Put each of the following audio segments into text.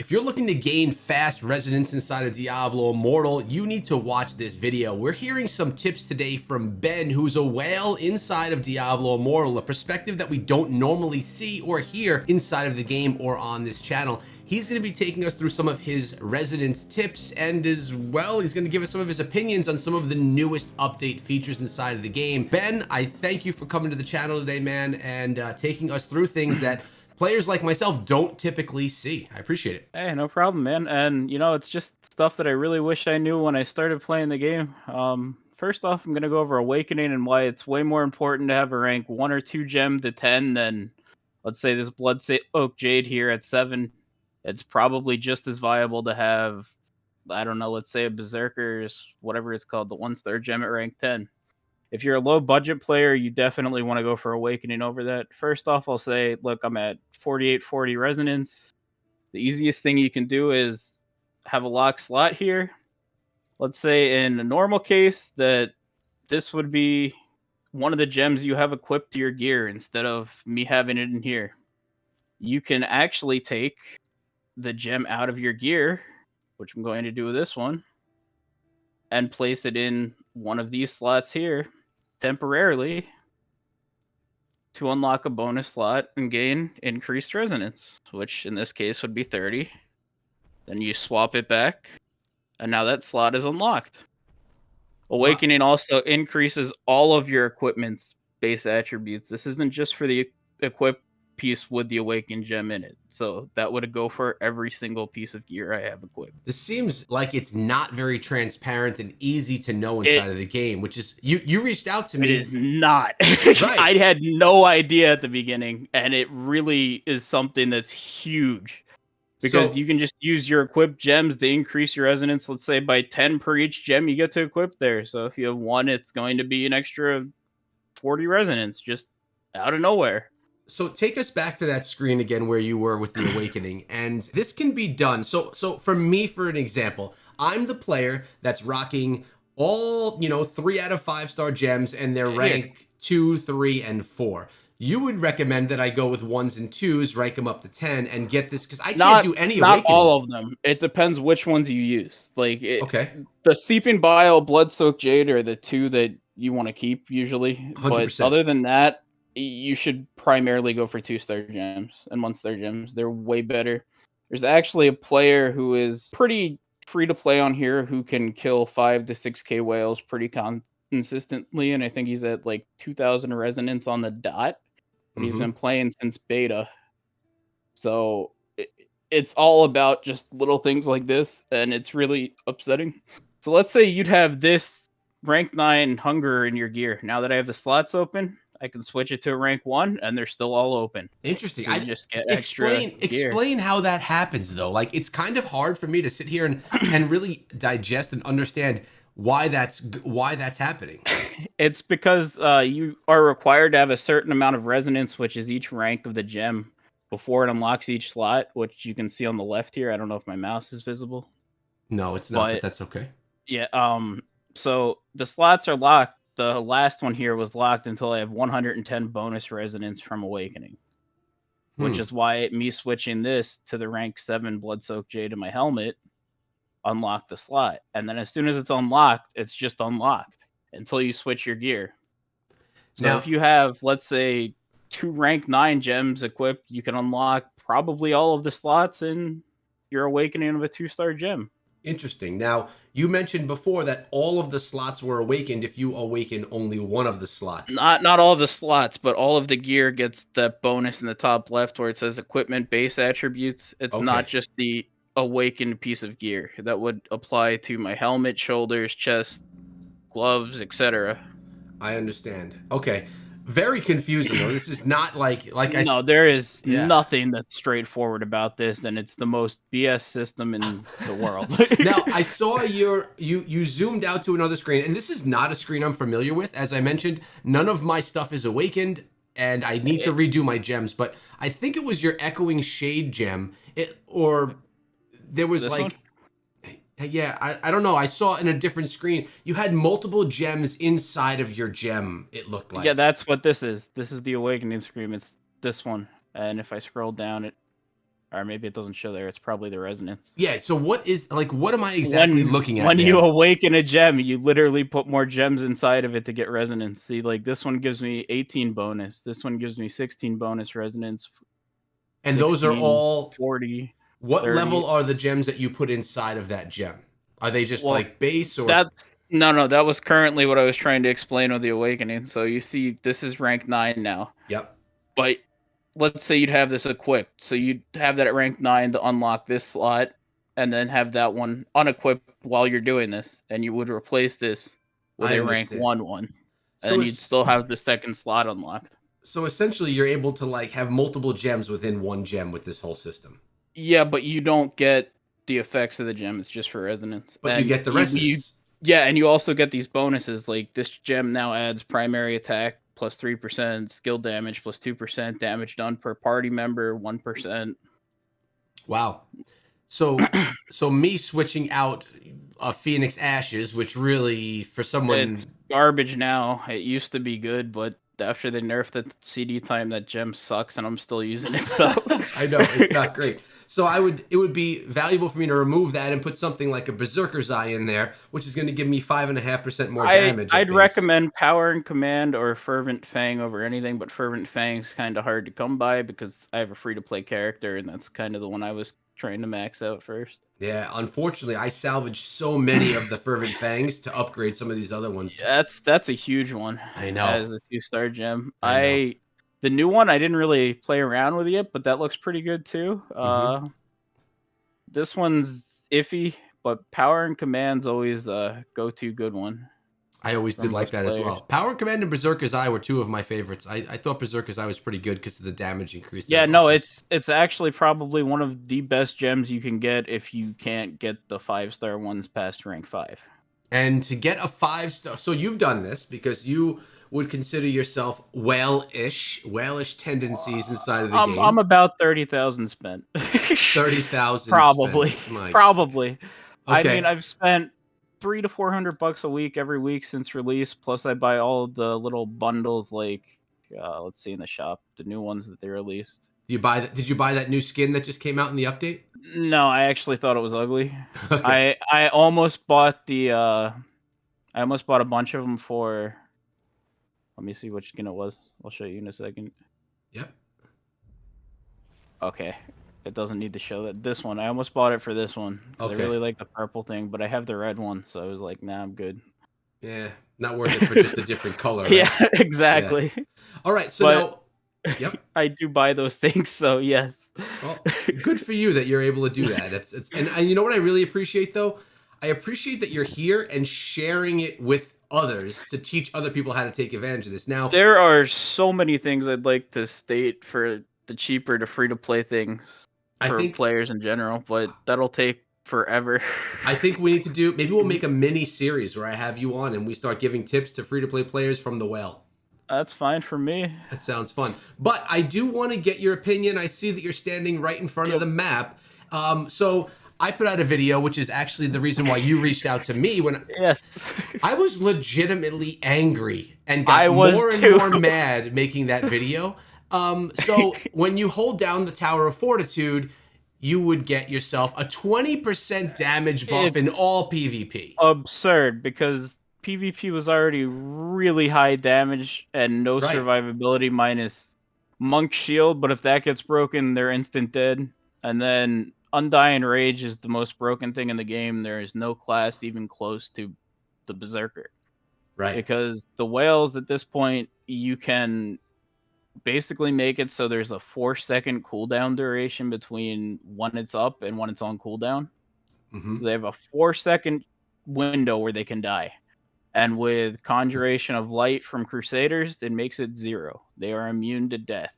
If you're looking to gain fast resonance inside of Diablo Immortal, you need to watch this video. We're hearing some tips today from Ben, who's a whale inside of Diablo Immortal, a perspective that we don't normally see or hear inside of the game or on this channel. He's going to be taking us through some of his resonance tips, and as well, he's going to give us some of his opinions on some of the newest update features inside of the game. Ben, I thank you for coming to the channel today, man, and taking us through things that players like myself don't typically see. I appreciate it. Hey, no problem, man. And it's just stuff that I really wish I knew when I started playing the game. First off, I'm gonna go over Awakening and why it's way more important to have a rank 1 or 2 gem to 10 than, let's say, this Blood Oak Jade here at 7. It's probably just as viable to have, I don't know, let's say a Berserker's, whatever it's called, the 1-star gem at rank 10. If you're a low budget player, you definitely want to go for Awakening over that. First off, I'll say, look, I'm at 4840 resonance. The easiest thing you can do is have a lock slot here. Let's say in a normal case that this would be one of the gems you have equipped to your gear instead of me having it in here. You can actually take the gem out of your gear, which I'm going to do with this one, and place it in one of these slots here temporarily to unlock a bonus slot and gain increased resonance, which in this case would be 30. Then you swap it back, and now that slot is unlocked. Awakening also increases all of your equipment's base attributes. This isn't just for the equip piece with the Awakened gem in it. So that would go for every single piece of gear I have equipped. This seems like it's not very transparent and easy to know inside of the game, which is, you reached out to me. It is not. Right. I had no idea at the beginning, and it really is something that's huge. Because you can just use your equipped gems to increase your resonance, let's say by 10 per each gem you get to equip there. So if you have 1, it's going to be an extra 40 resonance just out of nowhere. So take us back to that screen again where you were with the Awakening, and this can be done. So for me, for an example, I'm the player that's rocking all, 3 out of 5-star gems, and they're rank 2, 3, and 4. You would recommend that I go with 1s and 2s, rank them up to 10, and get this, because I can't do any Awakening. Not all of them. It depends which ones you use. Okay. The Seeping Bile, Blood Soaked Jade are the 2 that you want to keep usually. 100%. But other than that, you should primarily go for 2-star gems and 1-star gems. They're way better. There's actually a player who is pretty free to play on here who can kill 5 to 6k whales pretty consistently, and I think he's at like 2,000 resonance on the dot. He's been playing since beta. So it's all about just little things like this, and it's really upsetting. So let's say you'd have this rank 9 hunger in your gear. Now that I have the slots open, I can switch it to a rank 1, and they're still all open. Interesting. So you just get explain how that happens, though. Like, it's kind of hard for me to sit here and really digest and understand why that's happening. It's because you are required to have a certain amount of resonance, which is each rank of the gem, before it unlocks each slot, which you can see on the left here. I don't know if my mouse is visible. No, it's not, but that's okay. Yeah. So the slots are locked. The last one here was locked until I have 110 bonus resonance from Awakening, which is why me switching this to the rank 7 Blood Soaked Jade in my helmet unlocked the slot. And then as soon as it's unlocked, it's just unlocked until you switch your gear. So now, if you have, let's say, 2 rank 9 gems equipped, you can unlock probably all of the slots in your Awakening of a 2-star gem. Interesting. Now, you mentioned before that all of the slots were awakened if you awaken only one of the slots. Not all of the slots, but all of the gear gets the bonus in the top left where it says equipment base attributes. It's not just the awakened piece of gear. That would apply to my helmet, shoulders, chest, gloves, etc. I understand. Okay. Very confusing, though. This is not No, there is nothing that's straightforward about this, and it's the most BS system in the world. Now, I saw you zoomed out to another screen, and this is not a screen I'm familiar with. As I mentioned, none of my stuff is awakened, and I need to redo my gems, but I think it was your Echoing Shade gem, or there was this one? Yeah, I don't know. I saw in a different screen, you had multiple gems inside of your gem, it looked like. Yeah, that's what this is. This is the Awakening screen. It's this one. And if I scroll down it, or maybe it doesn't show there. It's probably the resonance. Yeah, so what am I exactly looking at When you there? awaken a gem, you literally put more gems inside of it to get resonance. See, like this one gives me 18 bonus. This one gives me 16 bonus resonance. And those are 16, all, 40, what 30. level are the gems that you put inside of that gem? Are they just Well, like base or? that's no, that was currently what I was trying to explain with the awakening. So you see, this is rank 9 now. Yep. But let's say you'd have this equipped. So you'd have that at rank 9 to unlock this slot, and then have that one unequipped while you're doing this. And you would replace this with I a rank understand. 1 one. And So then you'd it's still have the second slot unlocked. so essentially you're able to like have multiple gems within one gem with this whole system. Yeah, but you don't get the effects of the gem. It's just for resonance. But you And get the resonance. yeah, and you also get these bonuses. Like this gem now adds primary attack plus 3%, skill damage plus 2%, damage done per party member 1%. Wow. So me switching out a Phoenix Ashes, which really for someone, It's garbage now. It used to be good, but after they nerfed the CD time, that gem sucks, and I'm still using it. So I know it's not great. So it would be valuable for me to remove that and put something like a Berserker's Eye in there, which is going to give me 5.5% more damage at I'd base. recommend Power and Command or Fervent Fang over anything, but Fervent Fang's kind of hard to come by because I have a free to play character, and that's kind of the one I was trying to max out first. Yeah, unfortunately, I salvaged so many of the Fervent Fangs to upgrade some of these other ones. That's a huge one. I know. As a 2-star gem. I know. The new one I didn't really play around with yet, but that looks pretty good too. This one's iffy, but Power and Command's always a go-to good one. I always did like that as well. Power Command and Berserker's Eye were two of my favorites. I thought Berserker's Eye was pretty good because of the damage increase. Yeah, no, it's actually probably one of the best gems you can get if you can't get the 5-star ones past rank 5. And to get a 5-star, so you've done this because you would consider yourself whalish tendencies inside of the game. I'm about 30,000 spent. 30,000 probably. Spent. Probably. Okay. I mean, I've spent $300 to $400 a week every week since release. Plus, I buy all of the little bundles, like let's see in the shop, the new ones that they released. Did you buy that new skin that just came out in the update? No, I actually thought it was ugly. Okay. I almost bought I almost bought a bunch of them for. Let me see which skin it was. I'll show you in a second. Yep. Okay. It doesn't need to show that. This one, I almost bought it for this one. Okay. I really like the purple thing, but I have the red one, so I was like, nah, I'm good. Yeah, not worth it for just a different color. Right? Yeah, exactly. Yeah. All right, so now. Yep. I do buy those things, so yes. Well, good for you that you're able to do that. And you know what I really appreciate though? I appreciate that you're here and sharing it with others to teach other people how to take advantage of this. Now, there are so many things I'd like to state for the cheaper to free to play things for players in general, but that'll take forever. I think we need to do, maybe we'll make a mini series where I have you on and we start giving tips to free to play players from the well. That's fine for me. That sounds fun. But I do want to get your opinion. I see that you're standing right in front of the map. So I put out a video, which is actually the reason why you reached out to me when I was legitimately angry and got more and more mad making that video. So when you hold down the Tower of Fortitude, you would get yourself a 20% damage buff in all PvP. Absurd, because PvP was already really high damage and no survivability minus Monk Shield, but if that gets broken, they're instant dead. And then Undying Rage is the most broken thing in the game. There is no class even close to the Berserker. Right. Because the whales at this point, you can basically make it so there's a 4-second cooldown duration between when it's up and when it's on cooldown. So they have a 4-second window where they can die. And with Conjuration of Light from Crusaders, it makes it 0. They are immune to death.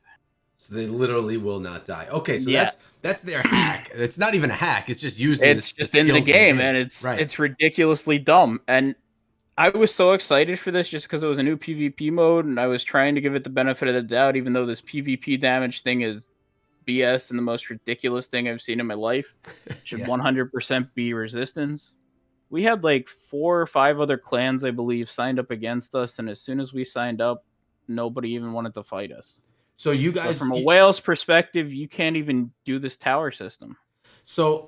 So they literally will not die. Okay, so that's their hack. It's not even a hack. It's just using it's just in the game, and it's ridiculously dumb. And I was so excited for this just because it was a new PvP mode, and I was trying to give it the benefit of the doubt, even though this PvP damage thing is BS and the most ridiculous thing I've seen in my life. It should 100% be resistance. We had like 4 or 5 other clans, I believe, signed up against us, and as soon as we signed up, nobody even wanted to fight us. So you But guys, from a whale's perspective, you can't even do this tower system. so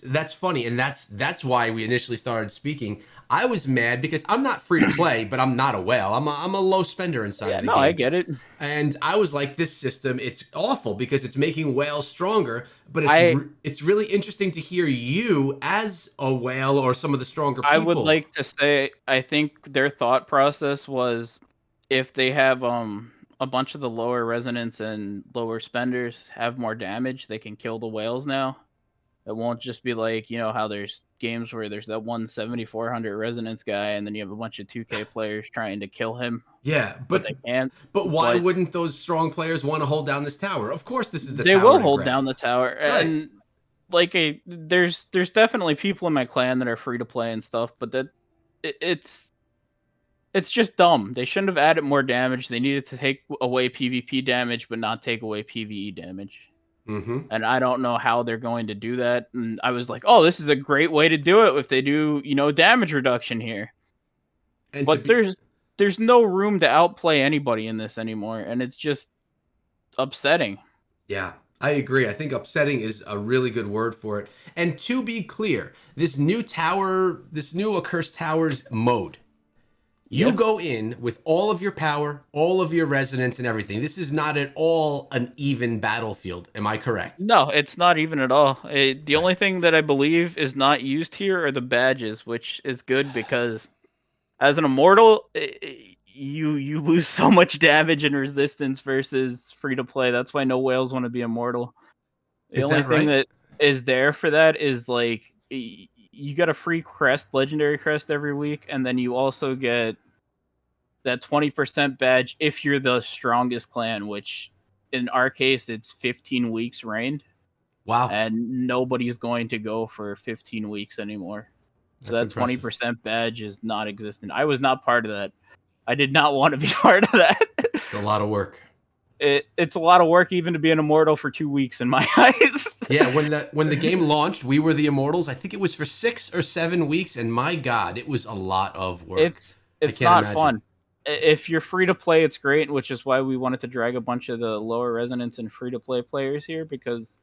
that's funny, and that's why we initially started speaking. I was mad because I'm not free to play, but I'm not a whale. I'm a low spender inside Yeah, of the no, I game. get it. And I was like, this system, it's awful because it's making whales stronger. But I it's really interesting to hear you as a whale or some of the stronger I would people. like to say I think their thought process was if they have a bunch of the lower resonance and lower spenders have more damage, they can kill the whales now. It won't just be like, you know, how there's games where there's that one 7400 resonance guy and then you have a bunch of 2K players trying to kill him, Yeah, but they can't. but why But wouldn't those strong players want to hold down this tower? Of course, this is the they tower will to hold grab. down the tower. Right. And like there's definitely people in my clan that are free to play and stuff, but it's just dumb. They shouldn't have added more damage. They needed to take away PvP damage, but not take away PvE damage. Mm-hmm. And I don't know how they're going to do that. And I was like, oh, this is a great way to do it if they do, you know, damage reduction here. And to But be, there's no room to outplay anybody in this anymore, and it's just upsetting. yeah, I agree. I think upsetting is a really good word for it. And to be clear, this new tower, this new Accursed Towers mode, you Yeah. go in with all of your power, all of your resonance and everything. This is not at all an even battlefield. Am I correct? No, it's not even at all. The Right. only thing that I believe is not used here are the badges, which is good because as an immortal, you lose so much damage and resistance versus free to play. That's why no whales want to be immortal. The Is only that thing right? that is there for that is like you get a free crest, legendary crest every week, and then you also get that 20% badge if you're the strongest clan, which in our case it's 15 weeks reigned, Wow. and nobody's going to go for 15 weeks anymore. So That's that impressive. 20% badge is not existent. I was not part of that. I did not want to be part of that. It's a lot of work. It's a lot of work even to be an immortal for 2 weeks in my eyes. Yeah, when the game launched, we were the Immortals. I think it was for 6 or 7 weeks, and my God, it was a lot of work. I It's can't not imagine. fun. If you're free to play, it's great, which is why we wanted to drag a bunch of the lower resonance and free to play players here because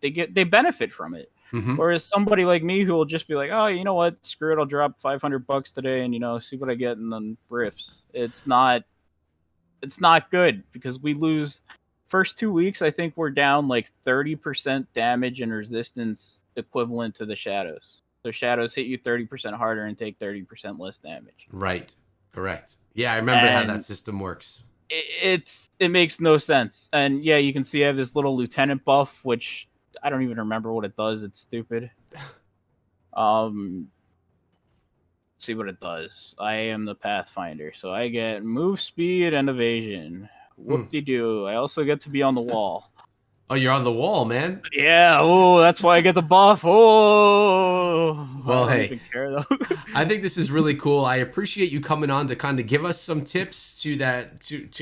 they benefit from it. Hmm. Whereas somebody like me who will just be like, oh, you know what, screw it, I'll drop $500 today and see what I get and then riffs. It's not good because we lose first 2 weeks. I think we're down like 30% damage and resistance equivalent to the shadows. So shadows hit you 30% harder and take 30% less damage. Right. Correct. Yeah, I remember how that And system works. it makes no sense. And yeah, you can see I have this little lieutenant buff, which I don't even remember what it does. It's stupid. Um, see what it does. I am the Pathfinder, so I get move speed and evasion. Hmm. Whoop de doo. I also get to be on the wall. Oh, you're on the wall, man. Yeah, oh, that's why I get the buff. Oh, I Well, don't hey, even care though. I think this is really cool. I appreciate you coming on to kind of give us some tips to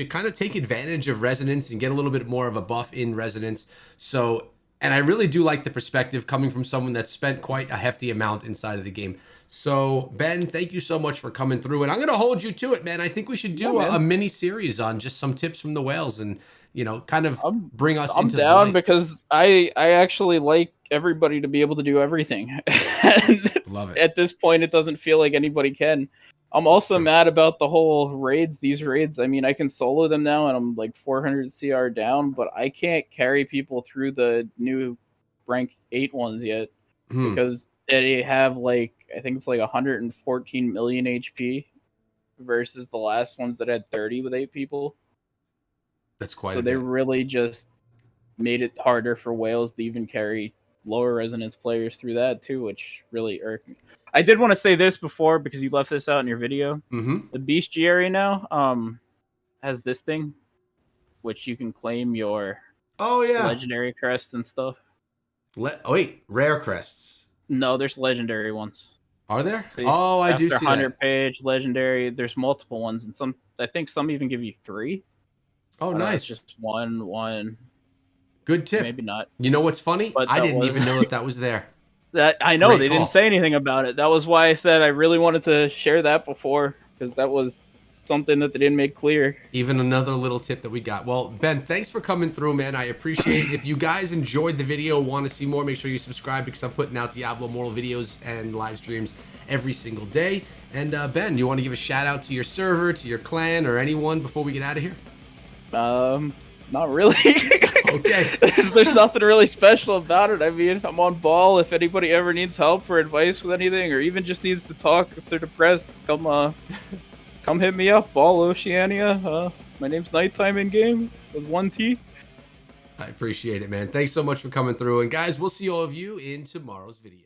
kind of take advantage of resonance and get a little bit more of a buff in resonance. So, and I really do like the perspective coming from someone that's spent quite a hefty amount inside of the game. So, Ben, thank you so much for coming through, and I'm going to hold you to it, man. I think we should Yeah, do a man. mini series on just some tips from the whales and, kind of I'm bring us I'm into the down light. because I actually like everybody to be able to do everything. And Love it. at this point it doesn't feel like anybody can. I'm It's also true. mad about the whole raids, these raids. I mean, I can solo them now and I'm like 400 CR down, but I can't carry people through the new rank 8 ones yet Hmm, because they have like I think it's like 114 million HP versus the last ones that had 30 with 8 people. that's quite So a they bit. really just made it harder for whales to even carry lower resonance players through that too, which really irked me. I did want to say this before because you left this out in your video. Hmm. The bestiary now has this thing, which you can claim your Oh yeah. legendary crests and stuff. Oh, wait, rare crests. No, there's legendary ones. Are there? So Oh, I do after see that. 100 page legendary, there's multiple ones, and some I think some even give you three. Oh, I don't know, it's nice. just one, Good tip. maybe not. You know what's funny? But I that didn't was even know that that was there. that I know Great they didn't call. say anything about it. That was why I said I really wanted to share that before because that was something that they didn't make clear. Even another little tip that we got. Well, Ben, thanks for coming through, man. I appreciate it. If you guys enjoyed the video, want to see more, make sure you subscribe because I'm putting out Diablo Immortal videos and live streams every single day. And Ben, you want to give a shout out to your server, to your clan, or anyone before we get out of here? Not really. Okay. There's nothing really special about it. I mean, I'm on Ball. If anybody ever needs help or advice with anything, or even just needs to talk if they're depressed, come hit me up. Ball Oceania. My name's Nighttime in game with 1 T. I appreciate it, man. Thanks so much for coming through. And guys, we'll see all of you in tomorrow's video.